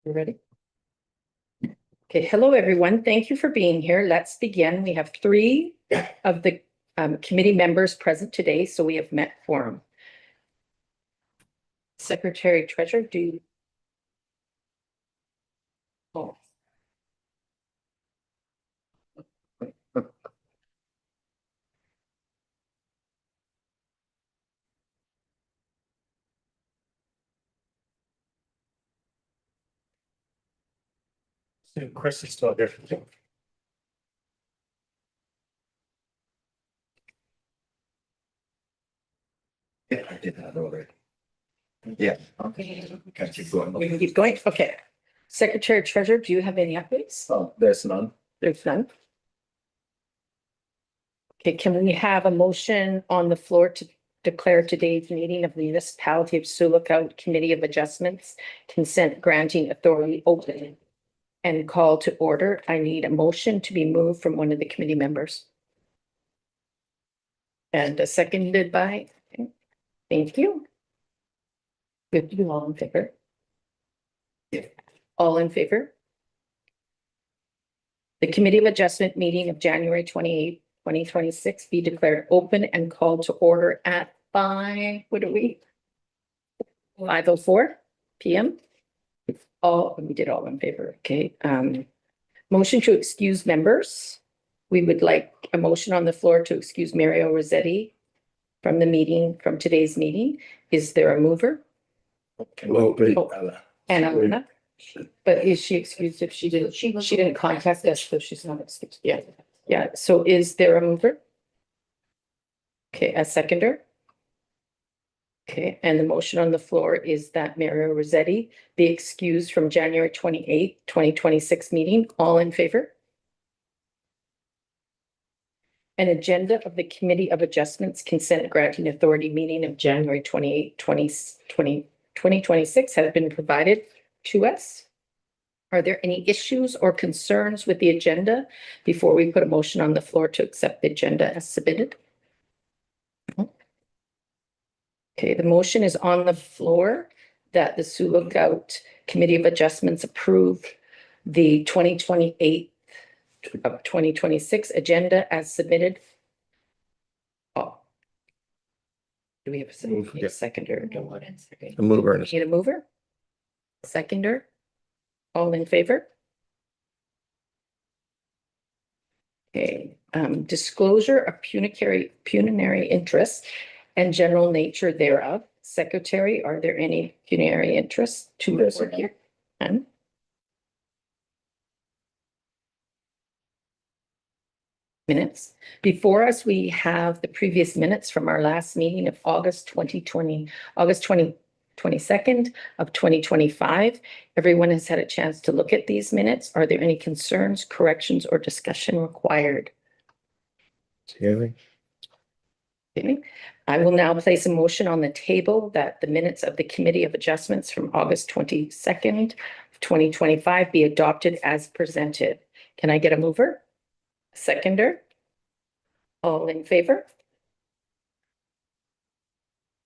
You ready? Okay, hello, everyone. Thank you for being here. Let's begin. We have three of the committee members present today, so we have met quorum. Secretary Treasurer, do you? Oh. Chris is still here. Yeah, I did that already. Yeah. Okay. Can keep going. We can keep going. Okay. Secretary Treasurer, do you have any updates? Oh, there's none. There's none. Okay, can we have a motion on the floor to declare today's meeting of the Municipality of Sioux Committee of Adjustments Consent Granting Authority open and call to order? I need a motion to be moved from one of the committee members. And seconded by, okay. Thank you. We have to do all in favor. Yeah. All in favor? The Committee of Adjustment meeting of January 28th, 2026 be declared open and called to order at 5:04 p.m. We did all in favor. Okay. Motion to excuse members. We would like a motion on the floor to excuse Mario Rossetti from the meeting, from today's meeting. Is there a mover? Well, And Alana? But is she excused if she didn't, she didn't contact us, so she's not excused. Yeah, yeah. So is there a mover? Okay, a seconder? Okay, and the motion on the floor is that Mario Rossetti be excused from January 28th, 2026 meeting. All in favor? An agenda of the Committee of Adjustments Consent Granting Authority meeting of January 28th, 2026 has been provided to us. Are there any issues or concerns with the agenda before we put a motion on the floor to accept the agenda as submitted? Okay, the motion is on the floor that the Sioux Lookout Committee of Adjustments approve the 2028 of 2026 agenda as submitted. Oh. Do we have a seconder? A mover. Need a mover? Seconder? All in favor? Okay, disclosure of pecuniary interest and general nature thereof. Secretary, are there any pecuniary interests to work here? None? Minutes. Before us, we have the previous minutes from our last meeting of August 22nd of 2025. Everyone has had a chance to look at these minutes. Are there any concerns, corrections, or discussion required? Yeah. Okay. I will now place a motion on the table that the minutes of the Committee of Adjustments from August 22nd, 2025 be adopted as presented. Can I get a mover? Seconder? All in favor?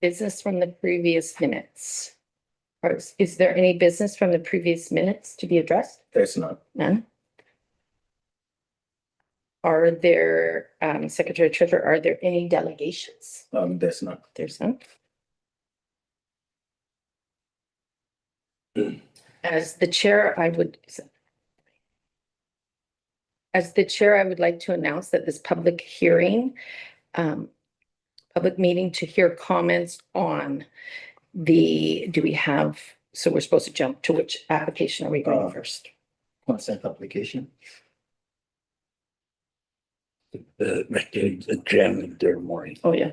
Business from the previous minutes. Or is there any business from the previous minutes to be addressed? There's none. None? Are there, Secretary Treasurer, are there any delegations? There's none. There's none. As the chair, I would like to announce that this public hearing, public meeting to hear comments on so we're supposed to jump to which application are we going first? Consent application. The jam in their morning. Oh, yeah.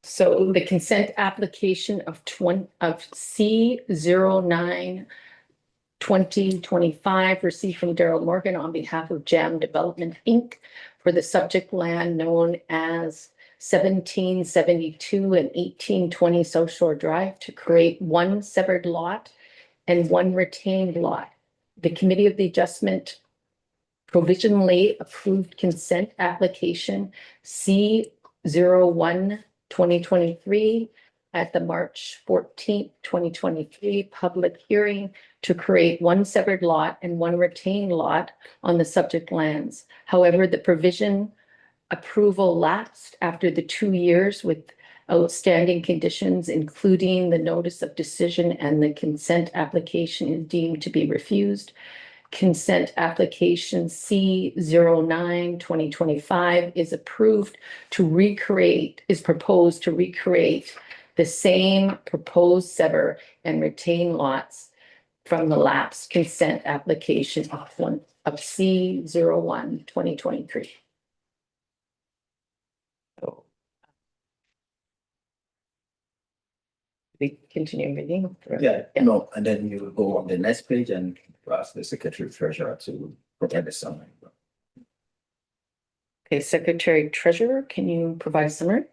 So the consent application of C09 2025 received from Daryl Morgan on behalf of Jam Development Inc. for the subject land known as 1772 and 1820 South Shore Drive to create one severed lot and one retained lot. The Committee of the Adjustment provisionally approved consent application C01 2023 at the March 14th, 2023 public hearing to create one severed lot and one retained lot on the subject lands. However, the provision approval lapsed after the 2 years with outstanding conditions, including the notice of decision, and the consent application is deemed to be refused. Consent application C09 2025 is proposed to recreate the same proposed sever and retain lots from the lapsed consent application of C01 2023. So, we continue reading? Yeah, no, and then you will go on the next page and ask the secretary treasurer to provide a summary. Okay, Secretary Treasurer, can you provide a summary?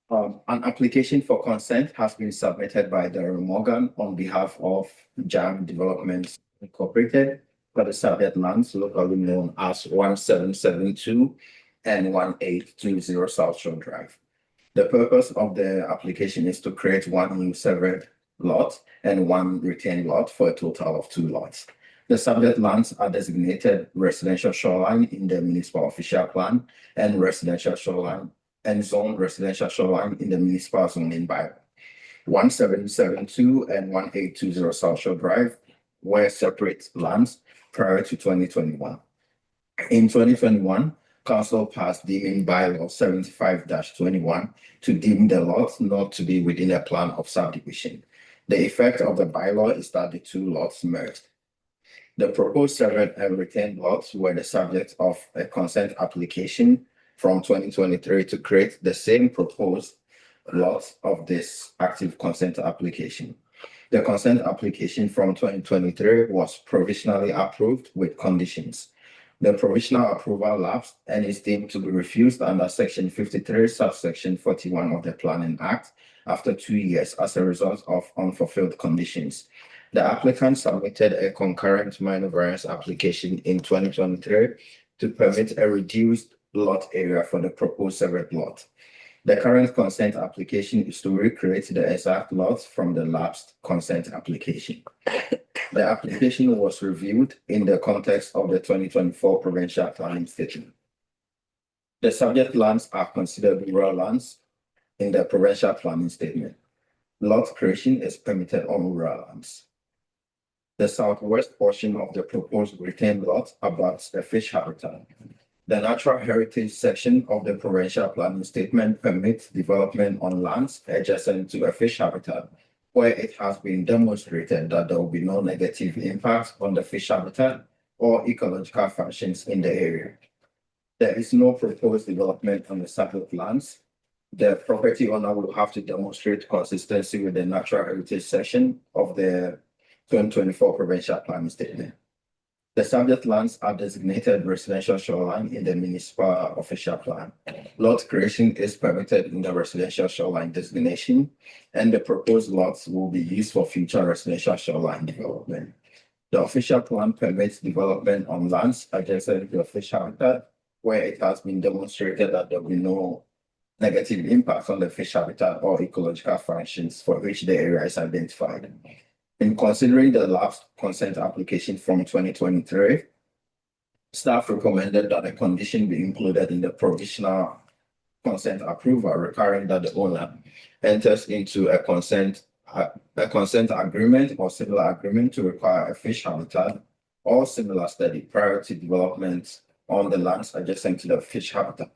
An application for consent has been submitted by Darren Morgan on behalf of JAM Developments Incorporated for the subject lands locally known as 1772 and 1820 South Shore Drive. The purpose of the application is to create one new severed lot and one retained lot for a total of 2 lots. The subject lands are designated residential shoreline in the municipal official plan and residential shoreline and zone residential shoreline in the municipal zoning bylaw. 1772 and 1820 South Shore Drive were separate lands prior to 2021. In 2021, Council passed deeming bylaw 75-21 to deem the lots not to be within a plan of subdivision. The effect of the bylaw is that the 2 lots merged. The proposed severed and retained lots were the subject of a consent application from 2023 to create the same proposed lots of this active consent application. The consent application from 2023 was provisionally approved with conditions. The provisional approval lapsed and is deemed to be refused under Section 53, subsection 41 of the Planning Act after 2 years as a result of unfulfilled conditions. The applicant submitted a concurrent minor variance application in 2023 to permit a reduced lot area for the proposed severed lot. The current consent application is to recreate the exact lots from the lapsed consent application. The application was reviewed in the context of the 2024 provincial planning statement. The subject lands are considered rural lands in the provincial planning statement. Lot creation is permitted on rural lands. The southwest portion of the proposed retained lot abuts a fish habitat. The natural heritage section of the provincial planning statement permits development on lands adjacent to a fish habitat, where it has been demonstrated that there will be no negative impact on the fish habitat or ecological functions in the area. There is no proposed development on the subject lands. The property owner will have to demonstrate consistency with the natural heritage section of the 2024 provincial planning statement. The subject lands are designated residential shoreline in the municipal official plan. Lot creation is permitted in the residential shoreline designation, and the proposed lots will be used for future residential shoreline development. The official plan permits development on lands adjacent to the fish habitat, where it has been demonstrated that there will be no negative impact on the fish habitat or ecological functions for which the area is identified. In considering the last consent application from 2023, staff recommended that a condition be included in the provisional consent approval requiring that the owner enters into a consent agreement or similar agreement to require a fish habitat or similar study prior to development on the lands adjacent to the fish habitat.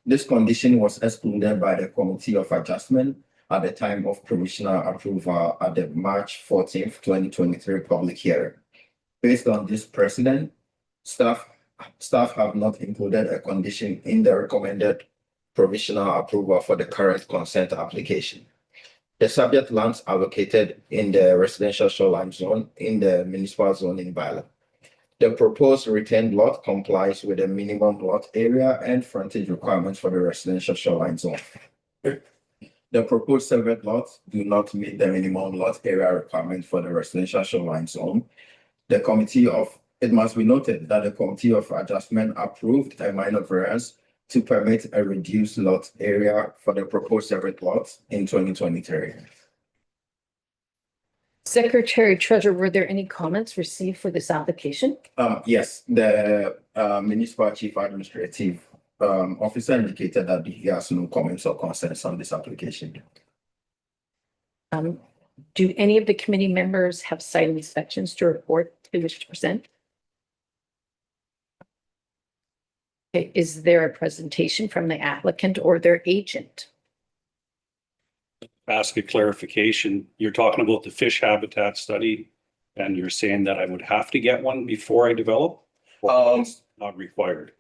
This condition was excluded by the Committee of Adjustment at the time of provisional approval at the March 14th, 2023 public hearing. Based on this precedent, staff have not included a condition in the recommended provisional approval for the current consent application. The subject lands are located in the residential shoreline zone in the municipal zoning bylaw. The proposed retained lot complies with the minimum lot area and frontage requirements for the residential shoreline zone. The proposed severed lots do not meet the minimum lot area requirement for the residential shoreline zone. It must be noted that the Committee of Adjustment approved a minor variance to permit a reduced lot area for the proposed separate lots in 2023. Secretary Treasurer, were there any comments received for this application? Yes, the municipal chief administrative officer indicated that he has no comments or concerns on this application. Do any of the committee members have site inspections to report they wish to present? Okay, is there a presentation from the applicant or their agent? Ask a clarification. You're talking about the fish habitat study, and you're saying that I would have to get one before I develop? Or it's not required?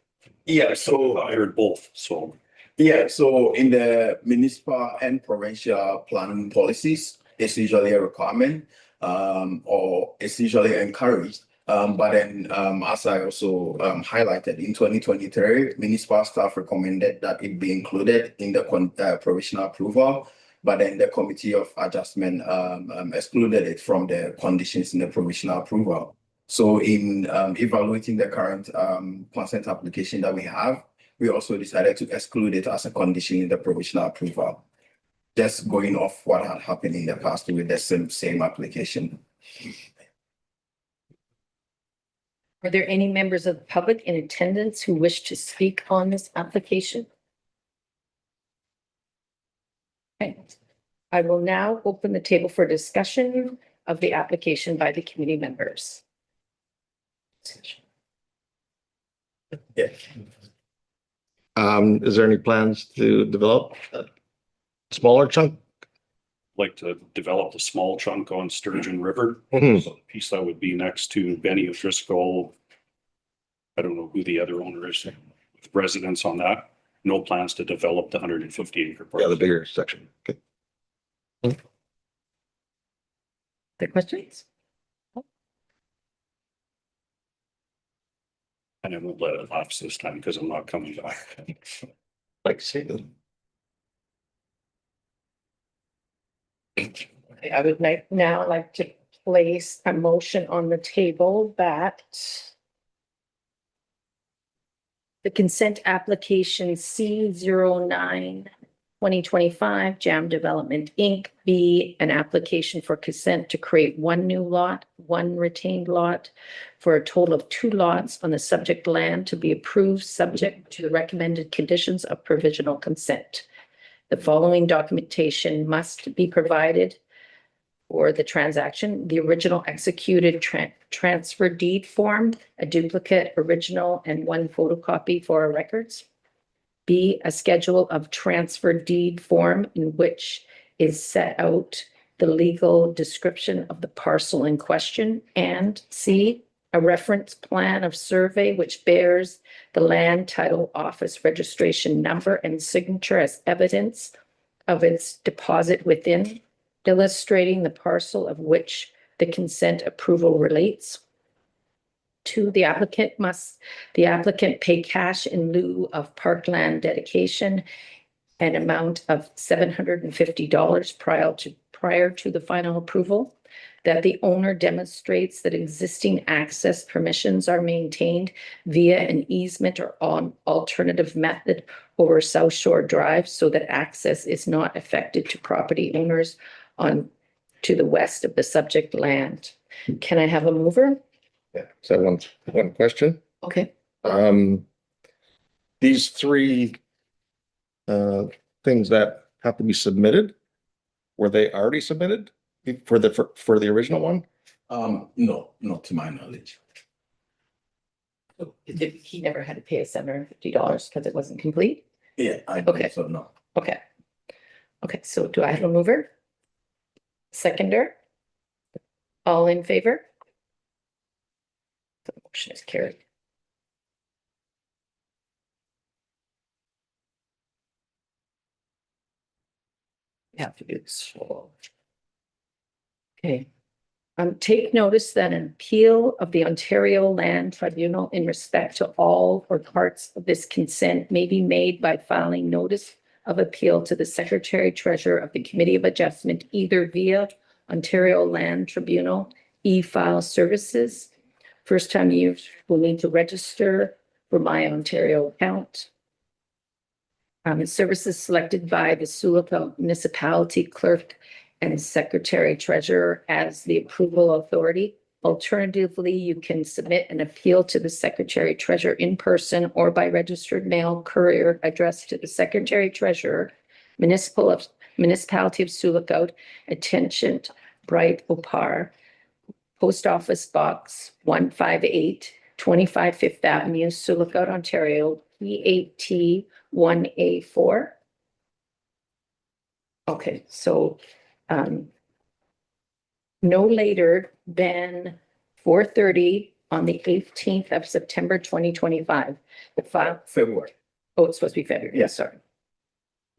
Yeah, so I heard both, so. yeah, so in the municipal and provincial planning policies, it's usually a requirement, or it's usually encouraged. But then, as I also highlighted in 2023, municipal staff recommended that it be included in the provisional approval. But then the committee of adjustment excluded it from the conditions in the provisional approval. So in evaluating the current consent application that we have, we also decided to exclude it as a condition in the provisional approval. Just going off what had happened in the past with the same application. Are there any members of the public in attendance who wish to speak on this application? Okay, I will now open the table for discussion of the application by the committee members. Yeah. Is there any plans to develop a smaller chunk? Like to develop the small chunk on Sturgeon River. Mhm. So the piece that would be next to Benny O'Driscoll. I don't know who the other owner is, with residents on that. No plans to develop the 150 acre. Yeah, the bigger section. Okay. The questions? And I won't let it lapse this time because I'm not coming back. Like to see them. I would now like to place a motion on the table that the consent application C09-2025 Jam Development Inc. be an application for consent to create one new lot, one retained lot for a total of 2 lots on the subject land to be approved subject to the recommended conditions of provisional consent. The following documentation must be provided for the transaction: the original executed transfer deed form, a duplicate original, and 1 photocopy for our records. B, a schedule of transfer deed form in which is set out the legal description of the parcel in question. And C, a reference plan of survey which bears the land title office registration number and signature as evidence of its deposit within, illustrating the parcel of which the consent approval relates. 2, the applicant pay cash in lieu of parkland dedication an amount of $750 prior to the final approval. That the owner demonstrates that existing access permissions are maintained via an easement or on alternative method over South Shore Drive so that access is not affected to property owners on to the west of the subject land. Can I have a mover? Yeah, so one question. Okay. These 3 things that have to be submitted, were they already submitted for the original one? No, not to my knowledge. He never had to pay us $750 because it wasn't complete? Yeah, I Okay. think so, no. Okay. Okay, so do I have a mover? Seconder? All in favor? The motion is carried. We have to do this. Okay. Take notice that an appeal of the Ontario Land Tribunal in respect to all or parts of this consent may be made by filing notice of appeal to the Secretary Treasurer of the Committee of Adjustment, either via Ontario Land Tribunal e-file services. First time users will need to register for My Ontario account. Services selected by the Sioux Municipality Clerk and Secretary Treasurer as the approval authority. Alternatively, you can submit an appeal to the Secretary Treasurer in person or by registered mail courier addressed to the Secretary Treasurer, Municipality of Sioux Lookout, attention Bright Opar, Post Office Box 158, 25 Fifth Avenue, Sioux Lookout, Ontario, P8T 1A4. Okay, so no later than 4:30 on the 18th of September 2025. The file, February. oh, it's supposed to be February. Yeah. Sorry.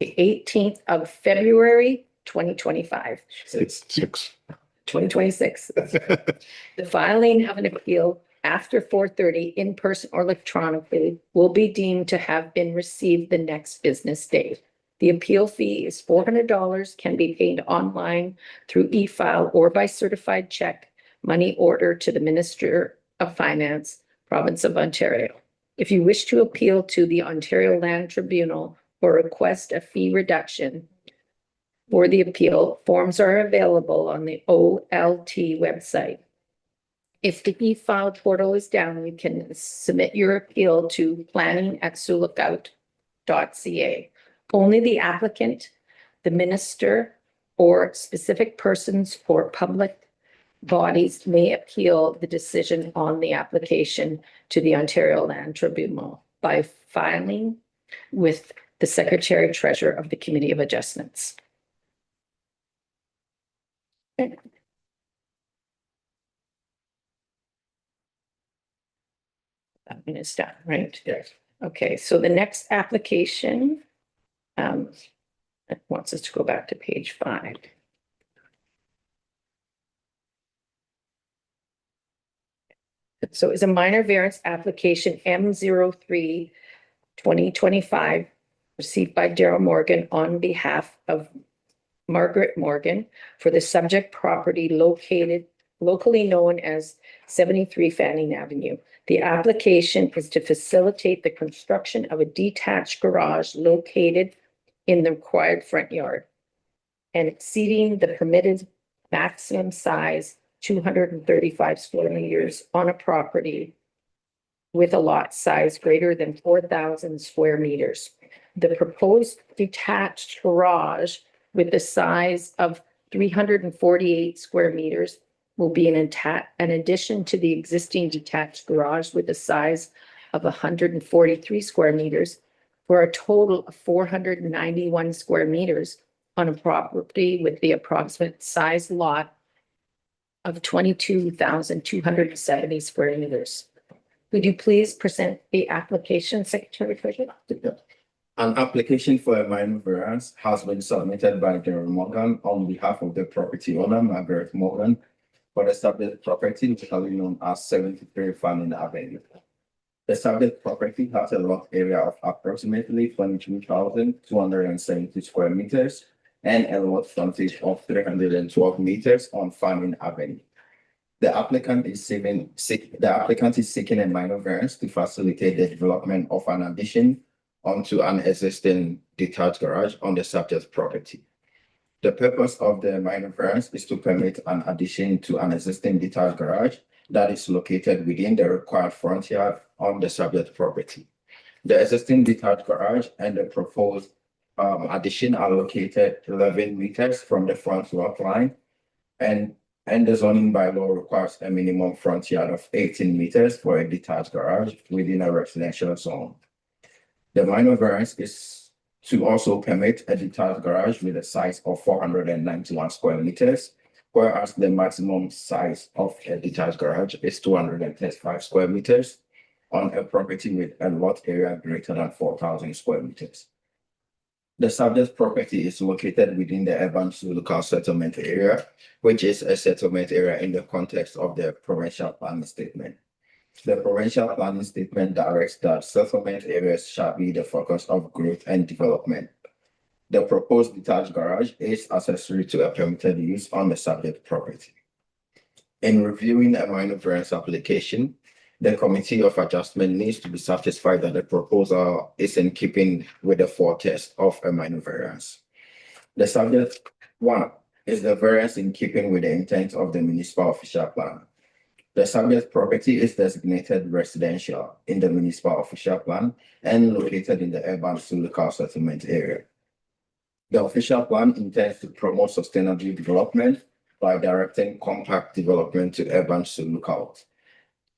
The 18th of February 2025. 2026. The filing of an appeal after 4:30 in person or electronically will be deemed to have been received the next business day. The appeal fee is $400, can be paid online through e-file or by certified check, money order to the Minister of Finance, Province of Ontario. If you wish to appeal to the Ontario Land Tribunal or request a fee reduction for the appeal, forms are available on the OLT website. If the e-file portal is down, you can submit your appeal to planning@siouxlookout.ca. Only the applicant, the minister, or specific persons or public bodies may appeal the decision on the application to the Ontario Land Tribunal by filing with the Secretary Treasurer of the Committee of Adjustments. Okay. That one is done, right? Yes. Okay, so the next application it wants us to go back to page 5. So it's a minor variance application M03 2025 received by Daryl Morgan on behalf of Margaret Morgan for the subject property located locally known as 73 Fanning Avenue. The application is to facilitate the construction of a detached garage located in the required front yard and exceeding the permitted maximum size 235 square meters on a property with a lot size greater than 4,000 square meters. The proposed detached garage with the size of 348 square meters will be an addition to the existing detached garage with a size of 143 square meters for a total of 491 square meters on a property with the approximate size lot of 22,270 square meters. Could you please present the application, Secretary Treasurer? An application for a minor variance has been submitted by Daryl Morgan on behalf of the property owner, Margaret Morgan, for the subject property locally known as 73 Fanning Avenue. The subject property has a lot area of approximately 22,270 square meters and a lot frontage of 312 meters on Fanning Avenue. The applicant is seeking a minor variance to facilitate the development of an addition onto an existing detached garage on the subject property. The purpose of the minor variance is to permit an addition to an existing detached garage that is located within the required front yard on the subject property. The existing detached garage and the proposed addition are located 11 meters from the front lot line, and the zoning bylaw requires a minimum front yard of 18 meters for a detached garage within a residential zone. The minor variance is to also permit a detached garage with a size of 491 square meters, whereas the maximum size of a detached garage is 235 square meters on a property with a lot area greater than 4,000 square meters. The subject property is located within the urban local settlement area, which is a settlement area in the context of the provincial planning statement. The provincial planning statement directs that settlement areas shall be the focus of growth and development. The proposed detached garage is accessory to a permitted use on the subject property. In reviewing a minor variance application, The Committee of Adjustment needs to be satisfied that the proposal is in keeping with the foretest of a minor variance. The subject one is the variance in keeping with the intent of the municipal official plan. The subject property is designated residential in the municipal official plan and located in the urban Sioux local settlement area. The official plan intends to promote sustainable development by directing compact development to urban Sioux locales.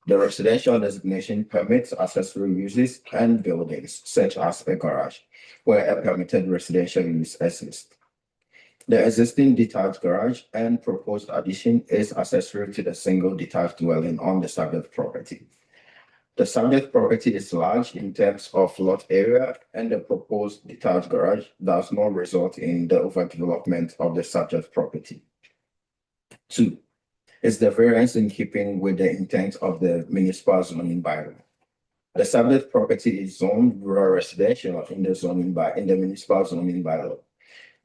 The residential designation permits accessory uses and buildings such as a garage where a permitted residential use exists. The existing detached garage and proposed addition is accessory to the single detached dwelling on the subject property. The subject property is large in terms of lot area, and the proposed detached garage does not result in the overdevelopment of the subject property. Two, is the variance in keeping with the intent of the municipal zoning bylaw. The subject property is zoned rural residential in the municipal zoning bylaw.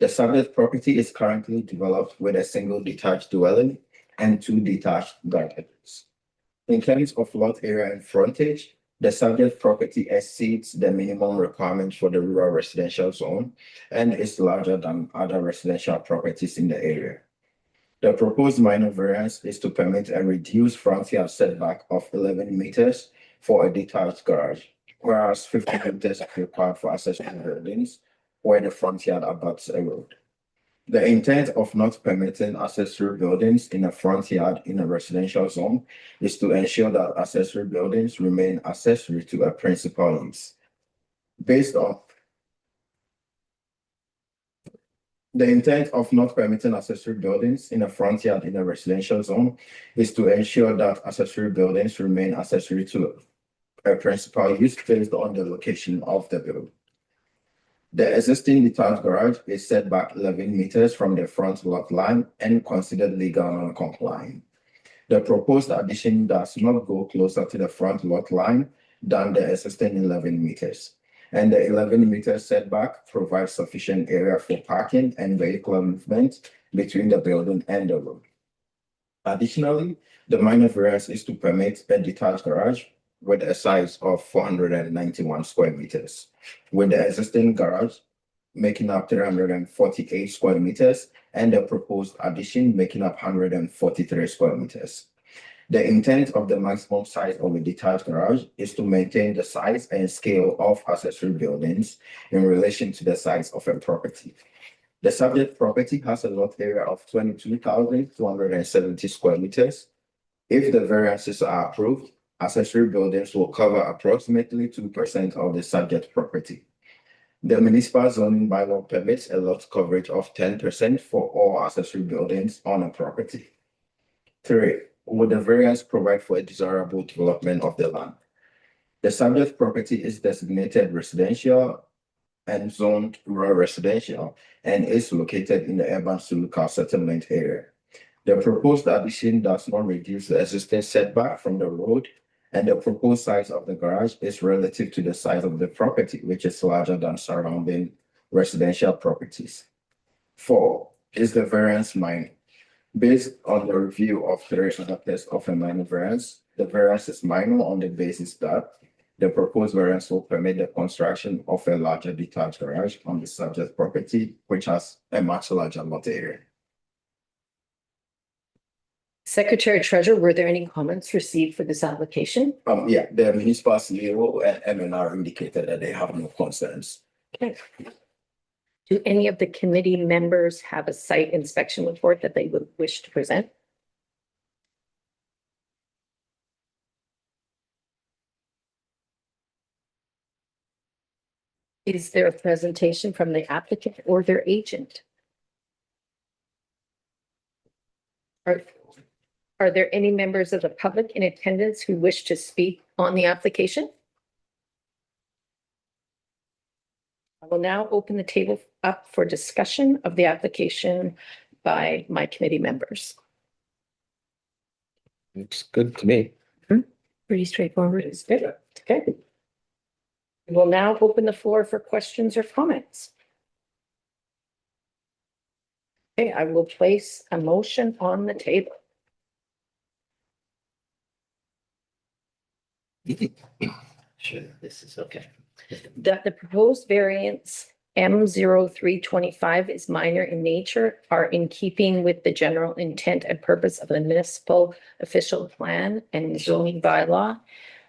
The subject property is currently developed with a single detached dwelling and two detached garages. In terms of lot area and frontage, the subject property exceeds the minimum requirement for the rural residential zone and is larger than other residential properties in the area. The proposed minor variance is to permit a reduced front yard setback of 11 meters for a detached garage, whereas 50 meters are required for accessory buildings where the front yard abuts a road. The intent of not permitting accessory buildings in a front yard in a residential zone is to ensure that accessory buildings remain accessory to a principal use. The intent of not permitting accessory buildings in a front yard in a residential zone is to ensure that accessory buildings remain accessory to a principal use based on the location of the building. The existing detached garage is set back 11 meters from the front lot line and considered legal non-compliant. The proposed addition does not go closer to the front lot line than the existing 11 meters. And the 11-meter setback provides sufficient area for parking and vehicular movement between the building and the road. Additionally, the minor variance is to permit a detached garage with a size of 491 square meters, with the existing garage making up 348 square meters and the proposed addition making up 143 square meters. The intent of the maximum size of a detached garage is to maintain the size and scale of accessory buildings in relation to the size of a property. The subject property has a lot area of 22,270 square meters. If the variances are approved, accessory buildings will cover approximately 2% of the subject property. The municipal zoning bylaw permits a lot coverage of 10% for all accessory buildings on a property. 3. Would the variance provide for a desirable development of the land? The subject property is designated residential and zoned rural residential and is located in the urban Sioux local settlement area. The proposed addition does not reduce the existing setback from the road, and the proposed size of the garage is relative to the size of the property, which is larger than surrounding residential properties. 4. Is the variance minor? Based on the review of the other tests of a minor variance, the variance is minor on the basis that the proposed variance will permit the construction of a larger detached garage on the subject property, which has a much larger lot area. Secretary Treasurer, were there any comments received for this application? Yeah, the municipal CEO and MNR indicated that they have no concerns. Okay. Do any of the committee members have a site inspection report that they would wish to present? Is there a presentation from the applicant or their agent? Are there any members of the public in attendance who wish to speak on the application? I will now open the table up for discussion of the application by my committee members. Looks good to me. Pretty straightforward. It's good. Okay. We will now open the floor for questions or comments. Okay, I will place a motion on the table. Sure, this is okay. That the proposed variance M0325 is minor in nature, are in keeping with the general intent and purpose of the municipal official plan and zoning bylaw,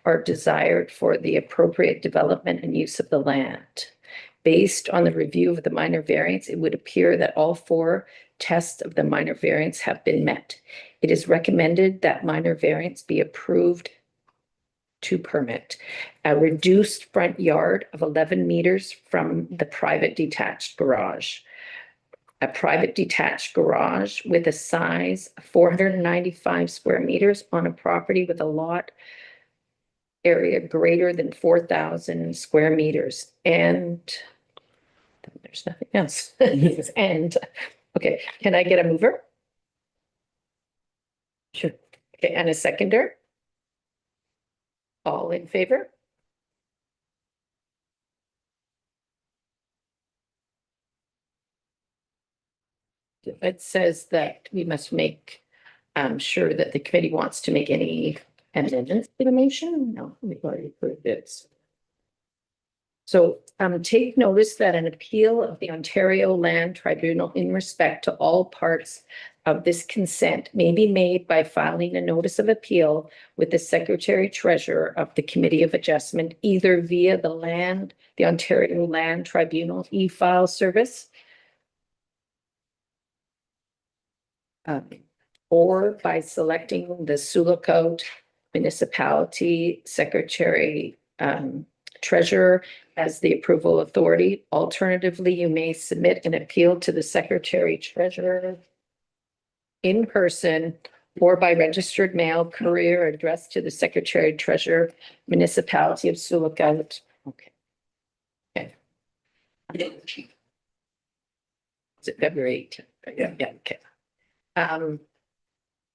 are desired for the appropriate development and use of the land. Based on the review of the minor variance, it would appear that all four tests of the minor variance have been met. It is recommended that minor variance be approved to permit a reduced front yard of 11 meters from the private detached garage. A private detached garage with a size of 495 square meters on a property with a lot area greater than 4,000 square meters. And there's nothing else. And, okay, can I get a mover? Sure. Okay, and a seconder? All in favor? It says that we must make sure that the committee wants to make any amendments to the motion. No, we've already approved this. So take notice that an appeal of the Ontario Land Tribunal in respect to all parts of this consent may be made by filing a notice of appeal with the Secretary Treasurer of the Committee of Adjustment, either via the Ontario Land Tribunal e-file service, or by selecting the Sioux Municipality Secretary Treasurer as the approval authority. Alternatively, you may submit an appeal to the Secretary Treasurer in person or by registered mail, courier, addressed to the Secretary Treasurer, Municipality of Sioux. Okay. Okay. Is it February 18th? Yeah, okay.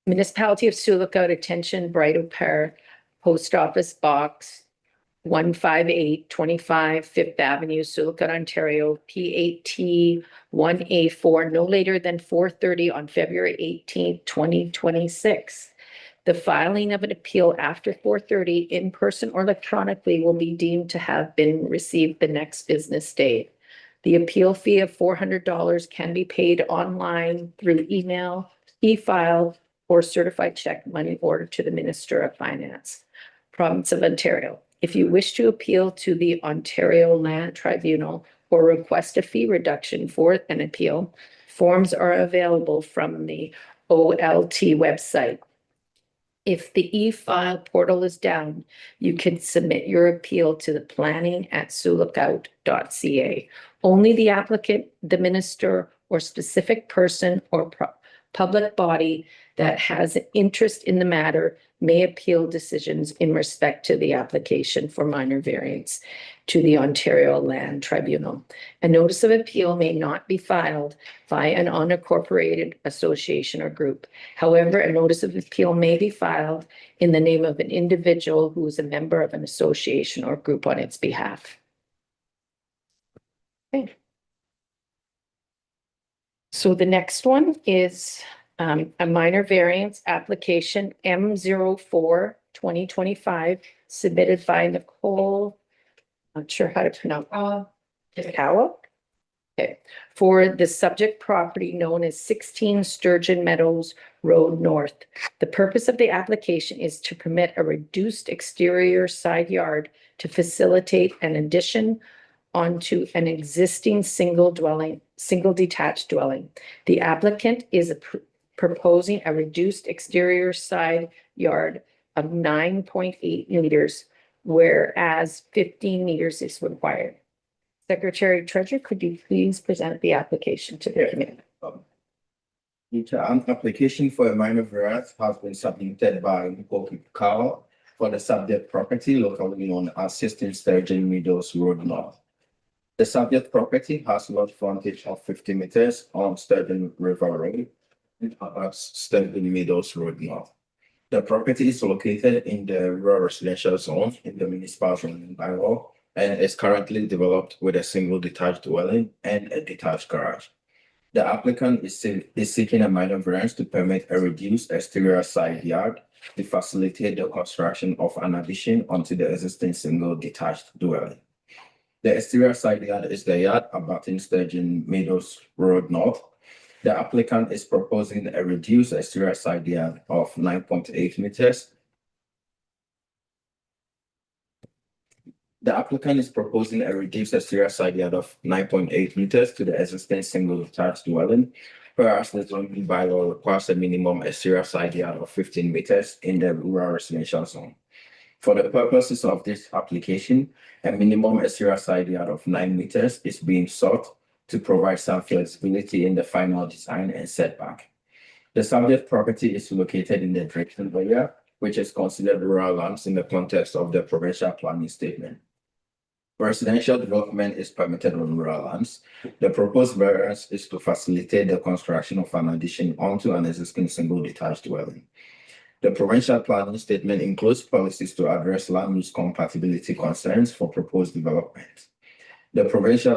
Municipality of Sioux Lookout, attention, Bright Oak Park, Post Office Box 15825 Fifth Avenue, Sioux Lookout, Ontario, P8T 1A4, no later than 4:30 on February 18th, 2026. The filing of an appeal after 4:30 in person or electronically will be deemed to have been received the next business day. The appeal fee of $400 can be paid online through email, e-file, or certified check money order to the Minister of Finance, Province of Ontario. If you wish to appeal to the Ontario Land Tribunal or request a fee reduction for an appeal, forms are available from the OLT website. If the e-file portal is down, you can submit your appeal to the planning@siouxlookout.ca. Only the applicant, the minister, or specific person or public body that has an interest in the matter may appeal decisions in respect to the application for minor variance to the Ontario Land Tribunal. A notice of appeal may not be filed by an unincorporated association or group. However, a notice of appeal may be filed in the name of an individual who is a member of an association or group on its behalf. Okay. So the next one is a minor variance application M04-2025 submitted by Nicole, not sure how to pronounce, Kawa? Okay, for the subject property known as 16 Sturgeon Meadows Road North. The purpose of the application is to permit a reduced exterior side yard to facilitate an addition onto an existing single detached dwelling. The applicant is proposing a reduced exterior side yard of 9.8 meters, whereas 15 meters is required. Secretary Treasurer, could you please present the application to the committee? An application for a minor variance has been submitted by Nicole Carl for the subject property locally known as 16 Sturgeon Meadows Road North. The subject property has lot frontage of 50 meters on Sturgeon River Road, Sturgeon Meadows Road North. The property is located in the rural residential zone in the municipal zoning bylaw and is currently developed with a single detached dwelling and a detached garage. The applicant is seeking a minor variance to permit a reduced exterior side yard to facilitate the construction of an addition onto the existing single detached dwelling. The exterior side yard is the yard abutting Sturgeon Meadows Road North. The applicant is proposing a reduced exterior side yard of 9.8 meters. The applicant is proposing a reduced exterior side yard of 9.8 meters to the existing single detached dwelling, whereas the zoning bylaw requires a minimum exterior side yard of 15 meters in the rural residential zone. For the purposes of this application, a minimum exterior side yard of 9 meters is being sought to provide some flexibility in the final design and setback. The subject property is located in the Drayton area, which is considered rural lands in the context of the provincial planning statement. Residential development is permitted on rural lands. The proposed variance is to facilitate the construction of an addition onto an existing single detached dwelling. The provincial planning statement includes policies to address land use compatibility concerns for proposed development. The provincial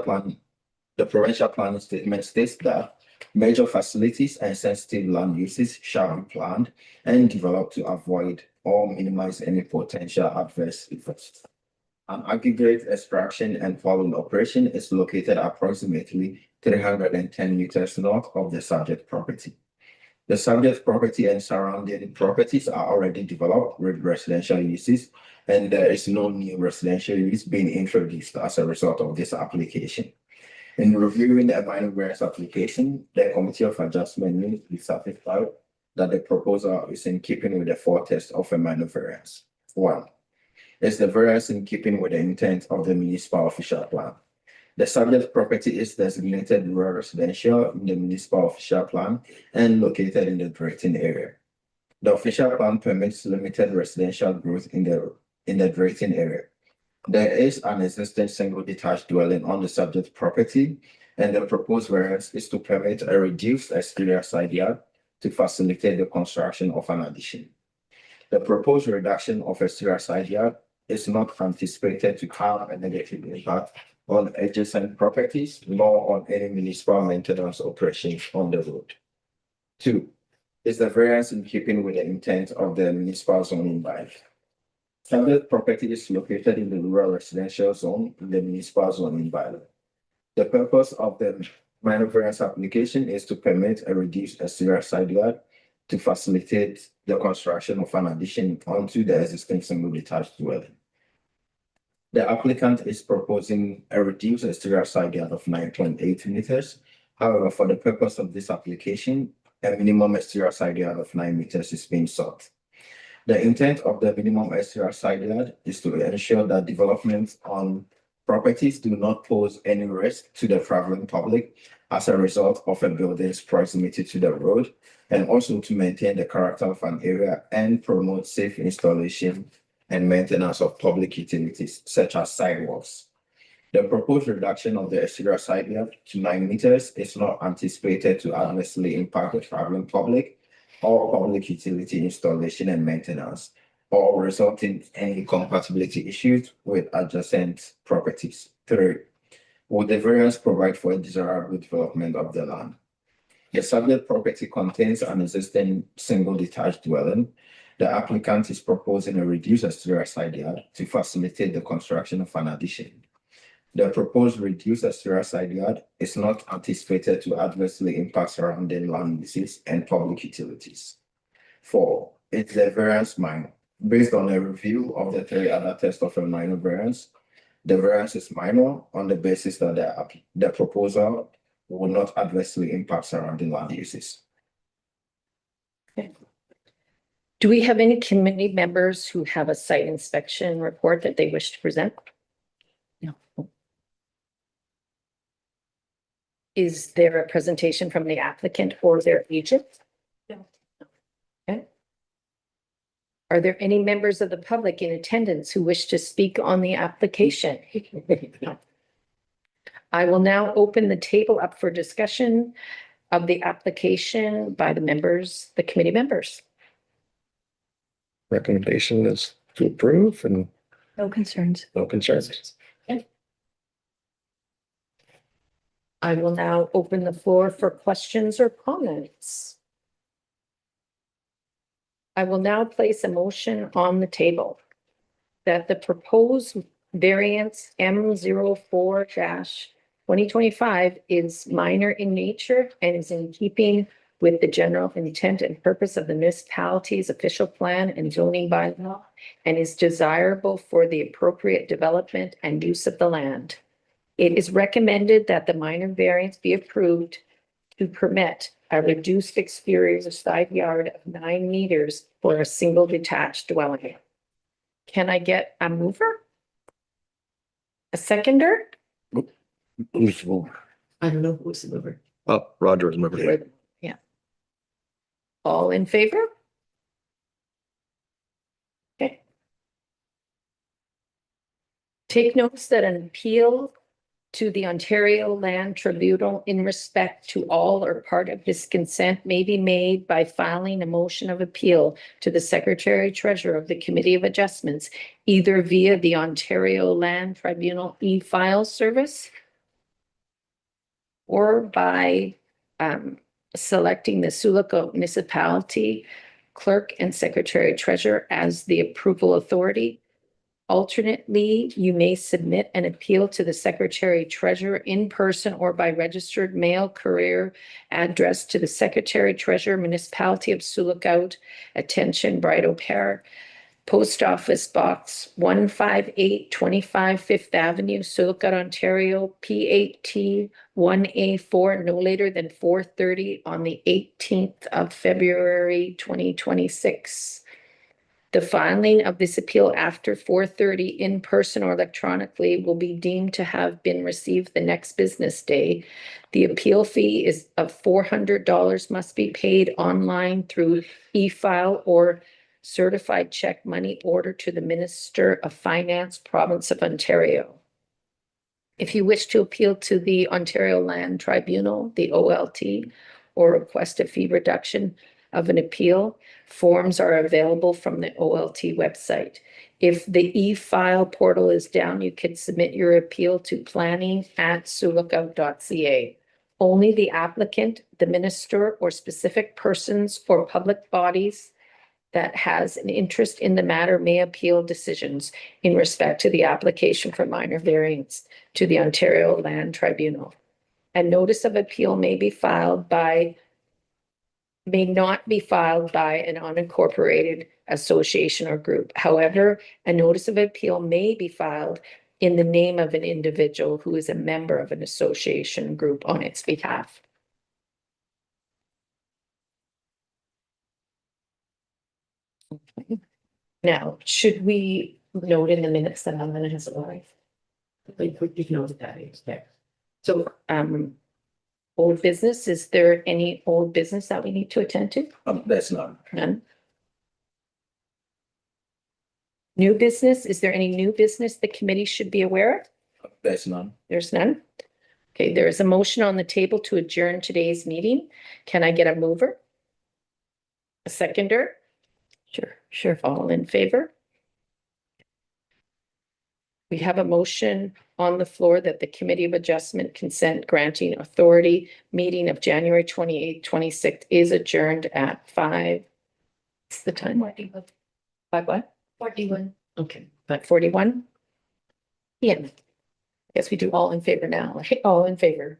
planning statement states that major facilities and sensitive land uses shall be planned and developed to avoid or minimize any potential adverse effects. An aggregate extraction and hauling operation is located approximately 310 meters north of the subject property. The subject property and surrounding properties are already developed with residential uses, and there is no new residential use being introduced as a result of this application. In reviewing the minor variance application, the Committee of Adjustment needs to be satisfied that the proposal is in keeping with the four tests of a minor variance. 1. Is the variance in keeping with the intent of the municipal official plan? The subject property is designated rural residential in the municipal official plan and located in the Drayton area. The official plan permits limited residential growth in the Drayton area. There is an existing single detached dwelling on the subject property, and the proposed variance is to permit a reduced exterior side yard to facilitate the construction of an addition. The proposed reduction of exterior side yard is not anticipated to have a negative impact on adjacent properties nor on any municipal maintenance operations on the road. 2. Is the variance in keeping with the intent of the municipal zoning bylaw? Subject property is located in the rural residential zone in the municipal zoning bylaw. The purpose of the minor variance application is to permit a reduced exterior side yard to facilitate the construction of an addition onto the existing single detached dwelling. The applicant is proposing a reduced exterior side yard of 9.8 meters. However, for the purpose of this application, a minimum exterior side yard of 9 meters is being sought. The intent of the minimum exterior side yard is to ensure that developments on properties do not pose any risk to the traveling public as a result of a building's proximity to the road, and also to maintain the character of an area and promote safe installation and maintenance of public utilities such as sidewalks. The proposed reduction of the exterior side yard to 9 meters is not anticipated to adversely impact the traveling public or public utility installation and maintenance, or result in any compatibility issues with adjacent properties. 3. Would the variance provide for a desirable development of the land? The subject property contains an existing single detached dwelling. The applicant is proposing a reduced exterior side yard to facilitate the construction of an addition. The proposed reduced exterior side yard is not anticipated to adversely impact surrounding land uses and public utilities. 4. Is the variance minor? Based on a review of the 3 other tests of a minor variance, the variance is minor on the basis that the proposal will not adversely impact surrounding land uses. Do we have any committee members who have a site inspection report that they wish to present? No. Is there a presentation from the applicant or their agent? No. Okay. Are there any members of the public in attendance who wish to speak on the application? I will now open the table up for discussion of the application by the committee members. Recommendation is to approve and No concerns. no concerns. I will now open the floor for questions or comments. I will now place a motion on the table that the proposed variance M 4 2025 is minor in nature and is in keeping with the general intent and purpose of the municipality's official plan and zoning bylaw and is desirable for the appropriate development and use of the land. It is recommended that the minor variance be approved to permit a reduced exterior side yard of 9 meters for a single detached dwelling. Can I get a mover? A seconder? Who's more? I don't know who's the mover. Oh, Roger is moving. Yeah. All in favor? Okay. Take notice that an appeal to the Ontario Land Tribunal in respect to all or part of this consent may be made by filing a motion of appeal to the Secretary Treasurer of the Committee of Adjustments, either via the Ontario Land Tribunal e-file service or by selecting the Sioux Municipality Clerk and Secretary Treasurer as the approval authority. Alternately, you may submit an appeal to the Secretary Treasurer in person or by registered mail courier addressed to the Secretary Treasurer, Municipality of Sioux Lookout, attention, Bright O'Hare, Post Office Box 15825 Fifth Avenue, Sioux Lookout, Ontario, P8T 1A4, no later than 4:30 on the 18th of February 2026. The filing of this appeal after 4:30 in person or electronically will be deemed to have been received the next business day. The appeal fee is of $400 must be paid online through e-file or certified check money order to the Minister of Finance, Province of Ontario. If you wish to appeal to the Ontario Land Tribunal, the OLT, or request a fee reduction of an appeal, forms are available from the OLT website. If the e-file portal is down, you can submit your appeal to planning@siouxlookout.ca. Only the applicant, the minister, or specific persons or public bodies that has an interest in the matter may appeal decisions in respect to the application for minor variance to the Ontario Land Tribunal. A notice of appeal may not be filed by an unincorporated association or group. However, a notice of appeal may be filed in the name of an individual who is a member of an association group on its behalf. Now, should we note in the minutes that Helen has arrived? You've noted that, yeah. So, old business, is there any old business that we need to attend to? That's none. None. New business, is there any new business the committee should be aware of? That's none. There's none. Okay, there is a motion on the table to adjourn today's meeting. Can I get a mover? A seconder? Sure. All in favor? We have a motion on the floor that the Committee of Adjustment Consent Granting Authority meeting of January 28th, 26th is adjourned at 5. What's the time? 5 what? 41. Okay, 5:41. Yeah. Guess we do all in favor now. All in favor.